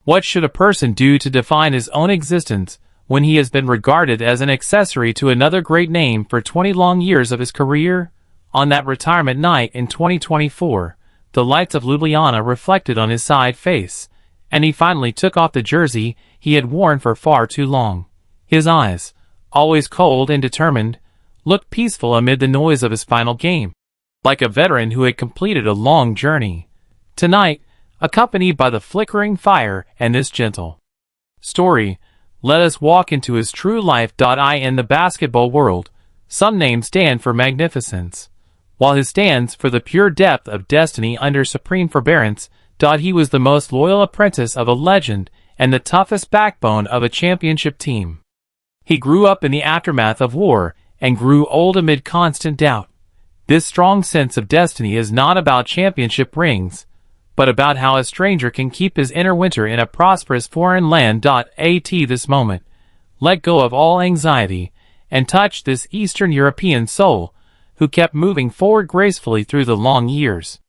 What should a person do to define his own existence when he has been regarded as an accessory to another great name for 20 long years of his career? On that retirement night in 2024, the lights of Ljubljana reflected on his side face, and he finally took off the jersey he had worn for far too long. His eyes, always cold and determined, looked peaceful amid the noise of his final game, like a veteran who had completed a long journey. Tonight, accompanied by the flickering fire and this gentle story, let us walk into his true life. In the basketball world, some names stand for magnificence, while his stands for the pure depth of destiny under supreme forbearance. He was the most loyal apprentice of a legend and the toughest backbone of a championship team. He grew up in the aftermath of war and grew old amid constant doubt. This strong sense of destiny is not about championship rings, but about how a stranger can keep his inner winter in a prosperous foreign land. At this moment, let go of all anxiety and touch this Eastern European soul who kept moving forward gracefully through the long years.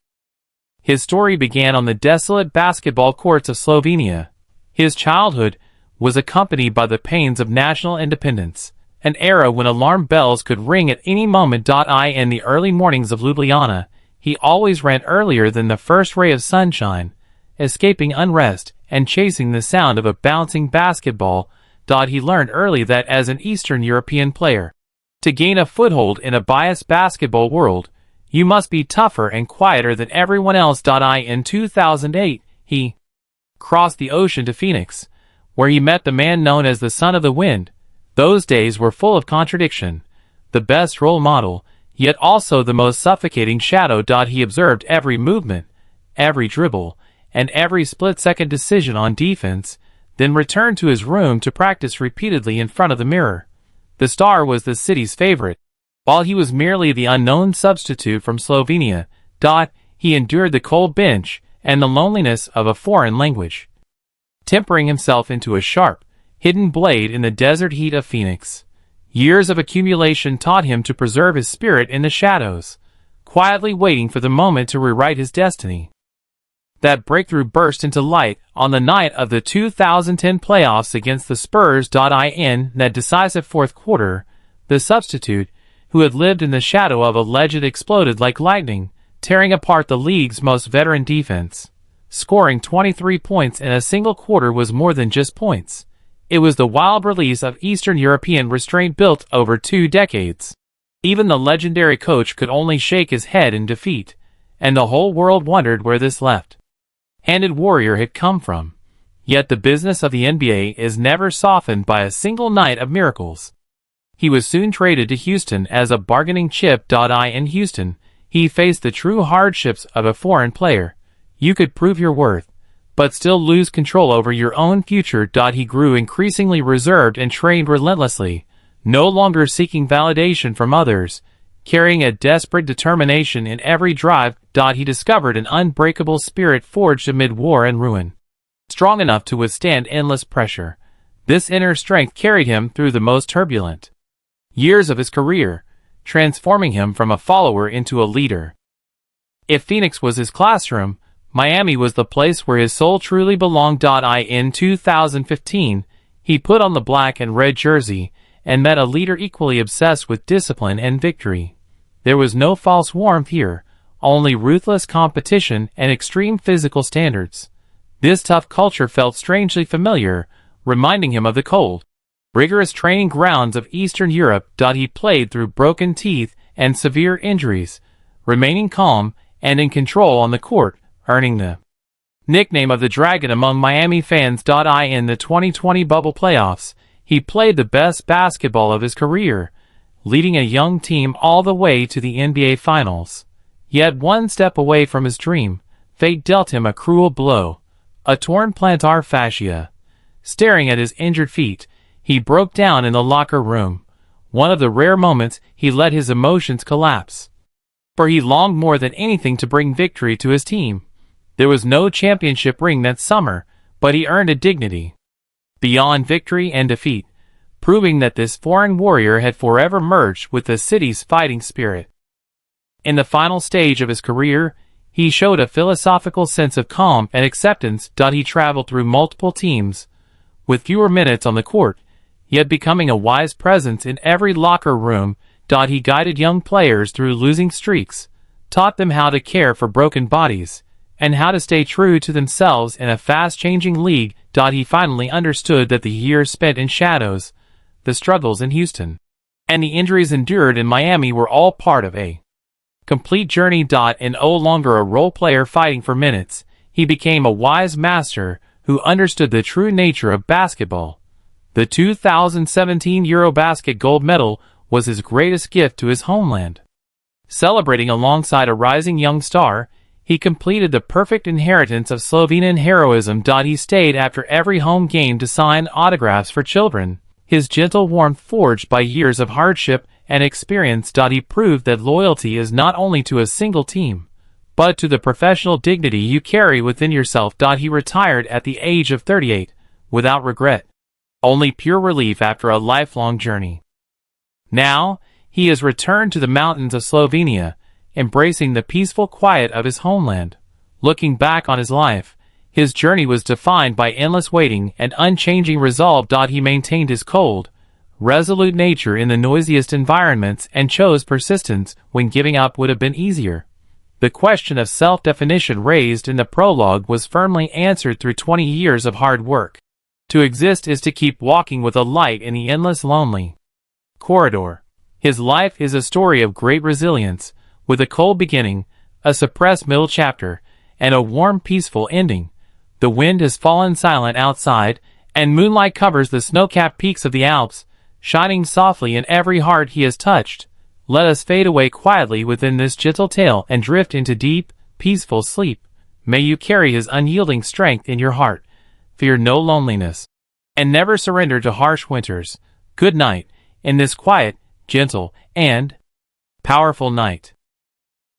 His story began on the desolate basketball courts of Slovenia. His childhood was accompanied by the pains of national independence, an era when alarm bells could ring at any moment. In the early mornings of Ljubljana, he always ran earlier than the first ray of sunshine, escaping unrest and chasing the sound of a bouncing basketball. He learned early that as an Eastern European player, to gain a foothold in a biased basketball world, you must be tougher and quieter than everyone else. In 2008, he crossed the ocean to Phoenix, where he met the man known as the Son of the Wind. Those days were full of contradiction. The best role model, yet also the most suffocating shadow. He observed every movement, every dribble, and every split-second decision on defense, then returned to his room to practice repeatedly in front of the mirror. The star was the city's favorite, while he was merely the unknown substitute from Slovenia. He endured the cold bench and the loneliness of a foreign language, tempering himself into a sharp, hidden blade in the desert heat of Phoenix. Years of accumulation taught him to preserve his spirit in the shadows, quietly waiting for the moment to rewrite his destiny. That breakthrough burst into light on the night of the 2010 playoffs against the Spurs. In that decisive fourth quarter, the substitute, who had lived in the shadow of a legend, exploded like lightning, tearing apart the league's most veteran defense. Scoring 23 points in a single quarter was more than just points. It was the wild release of Eastern European restraint built over 2 decades. Even the legendary coach could only shake his head in defeat, and the whole world wondered where this left-handed warrior had come from. Yet the business of the NBA is never softened by a single night of miracles. He was soon traded to Houston as a bargaining chip. In Houston, he faced the true hardships of a foreign player. You could prove your worth, but still lose control over your own future. He grew increasingly reserved and trained relentlessly, no longer seeking validation from others, carrying a desperate determination in every drive. He discovered an unbreakable spirit forged amid war and ruin, strong enough to withstand endless pressure. This inner strength carried him through the most turbulent years of his career, transforming him from a follower into a leader. If Phoenix was his classroom, Miami was the place where his soul truly belonged. In 2015, he put on the black and red jersey and met a leader equally obsessed with discipline and victory. There was no false warmth here, only ruthless competition and extreme physical standards. This tough culture felt strangely familiar, reminding him of the cold, rigorous training grounds of Eastern Europe. He played through broken teeth and severe injuries, remaining calm and in control on the court, earning the nickname of the Dragon among Miami fans. In the 2020 bubble playoffs, he played the best basketball of his career, leading a young team all the way to the NBA Finals. Yet one step away from his dream, fate dealt him a cruel blow, a torn plantar fascia. Staring at his injured feet, he broke down in the locker room, one of the rare moments he let his emotions collapse. For he longed more than anything to bring victory to his team. There was no championship ring that summer, but he earned a dignity beyond victory and defeat, proving that this foreign warrior had forever merged with the city's fighting spirit. In the final stage of his career, He showed a philosophical sense of calm and acceptance. He traveled through multiple teams, with fewer minutes on the court, yet becoming a wise presence in every locker room. He guided young players through losing streaks, taught them how to care for broken bodies, and how to stay true to themselves in a fast-changing league. He finally understood that the years spent in shadows, the struggles in Houston, and the injuries endured in Miami were all part of a complete journey. And no longer a role player fighting for minutes, he became a wise master who understood the true nature of basketball. The 2017 Eurobasket gold medal was his greatest gift to his homeland. Celebrating alongside a rising young star, he completed the perfect inheritance of Slovenian heroism. He stayed after every home game to sign autographs for children, his gentle warmth forged by years of hardship and experience. He proved that loyalty is not only to a single team, but to the professional dignity you carry within yourself. He retired at the age of 38, without regret, only pure relief after a lifelong journey. Now, he has returned to the mountains of Slovenia, embracing the peaceful quiet of his homeland. Looking back on his life, his journey was defined by endless waiting and unchanging resolve. He maintained his cold, resolute nature in the noisiest environments and chose persistence when giving up would have been easier. The question of self-definition raised in the prologue was firmly answered through 20 years of hard work. To exist is to keep walking with a light in the endless lonely corridor. His life is a story of great resilience, with a cold beginning, a suppressed middle chapter, and a warm, peaceful ending. The wind has fallen silent outside, and moonlight covers the snow-capped peaks of the Alps, shining softly in every heart he has touched. Let us fade away quietly within this gentle tale and drift into deep, peaceful sleep. May you carry his unyielding strength in your heart, fear no loneliness, and never surrender to harsh winters. Good night, in this quiet, gentle, and powerful night.